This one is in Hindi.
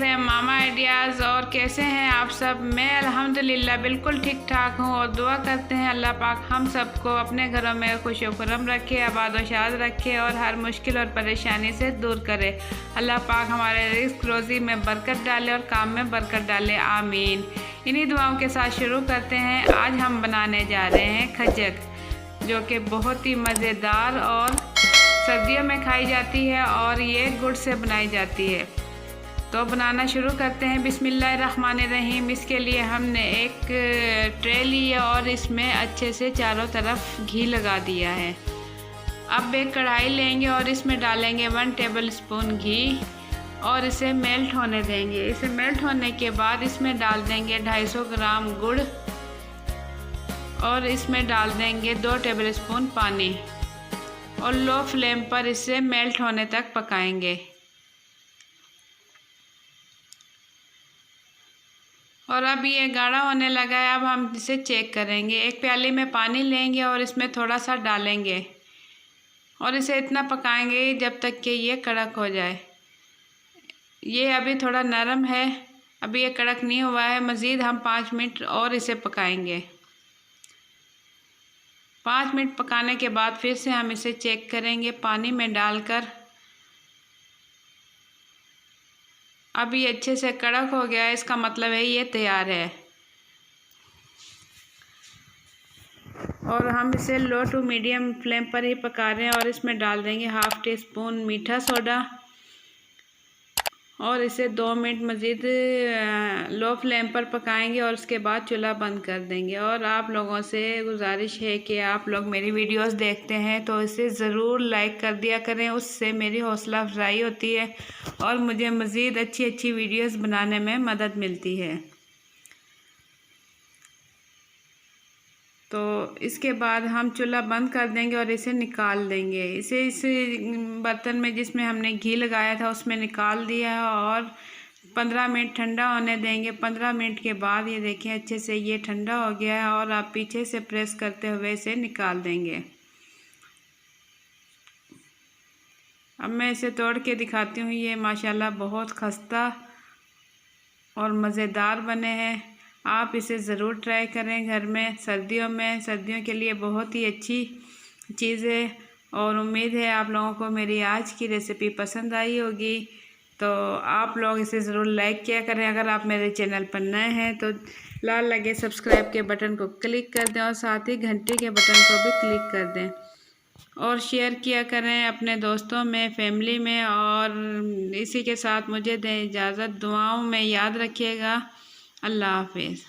हैं मामा आइडियाज़। और कैसे हैं आप सब? मैं अल्हम्दुलिल्लाह बिल्कुल ठीक ठाक हूँ और दुआ करते हैं अल्लाह पाक हम सबको अपने घरों में खुश व खुर्रम रखे, आबाद व शाद रखे और हर मुश्किल और परेशानी से दूर करे। अल्लाह पाक हमारे रिस्क रोज़ी में बरकत डाले और काम में बरकत डाले, आमीन। इन्हीं दुआओं के साथ शुरू करते हैं। आज हम बनाने जा रहे हैं खजक, जो कि बहुत ही मज़ेदार और सर्दियों में खाई जाती है और ये गुड़ से बनाई जाती है। तो बनाना शुरू करते हैं। बिस्मिल्लाहिर्रहमानिर्रहीम। इसके लिए हमने एक ट्रे लिया और इसमें अच्छे से चारों तरफ घी लगा दिया है। अब एक कढ़ाई लेंगे और इसमें डालेंगे 1 टेबल स्पून घी और इसे मेल्ट होने देंगे। इसे मेल्ट होने के बाद इसमें डाल देंगे 250 ग्राम गुड़ और इसमें डाल देंगे 2 टेबल स्पून पानी और लो फ्लेम पर इसे मेल्ट होने तक पकाएंगे। और अब ये गाढ़ा होने लगा है। अब हम इसे चेक करेंगे। एक प्याली में पानी लेंगे और इसमें थोड़ा सा डालेंगे और इसे इतना पकाएंगे जब तक कि ये कड़क हो जाए। ये अभी थोड़ा नरम है, अभी ये कड़क नहीं हुआ है। मज़ीद हम 5 मिनट और इसे पकाएंगे। 5 मिनट पकाने के बाद फिर से हम इसे चेक करेंगे पानी में डालकर। अब ये अच्छे से कड़क हो गया है, इसका मतलब है ये तैयार है। और हम इसे लो टू मीडियम फ्लेम पर ही पका रहे हैं और इसमें डाल देंगे 1/2 टी स्पून मीठा सोडा और इसे 2 मिनट मज़ीद लो फ्लेम पर पकाएंगे और उसके बाद चूल्हा बंद कर देंगे। और आप लोगों से गुजारिश है कि आप लोग मेरी वीडियोस देखते हैं तो इसे ज़रूर लाइक कर दिया करें, उससे मेरी हौसला अफजाई होती है और मुझे मज़ीद अच्छी अच्छी वीडियोस बनाने में मदद मिलती है। तो इसके बाद हम चूल्हा बंद कर देंगे और इसे निकाल देंगे। इसे इस बर्तन में जिसमें हमने घी लगाया था उसमें निकाल दिया है और 15 मिनट ठंडा होने देंगे। 15 मिनट के बाद ये देखें अच्छे से ये ठंडा हो गया है और आप पीछे से प्रेस करते हुए इसे निकाल देंगे। अब मैं इसे तोड़ के दिखाती हूँ। ये माशाल्लाह बहुत खस्ता और मज़ेदार बने हैं। आप इसे ज़रूर ट्राई करें घर में। सर्दियों के लिए बहुत ही अच्छी चीज़ है और उम्मीद है आप लोगों को मेरी आज की रेसिपी पसंद आई होगी। तो आप लोग इसे ज़रूर लाइक किया करें। अगर आप मेरे चैनल पर नए हैं तो लाल लगे सब्सक्राइब के बटन को क्लिक कर दें और साथ ही घंटे के बटन को भी क्लिक कर दें और शेयर किया करें अपने दोस्तों में, फैमिली में। और इसी के साथ मुझे दें इजाज़त। दुआओं में याद रखिएगा। अल्लाह हाफिज़।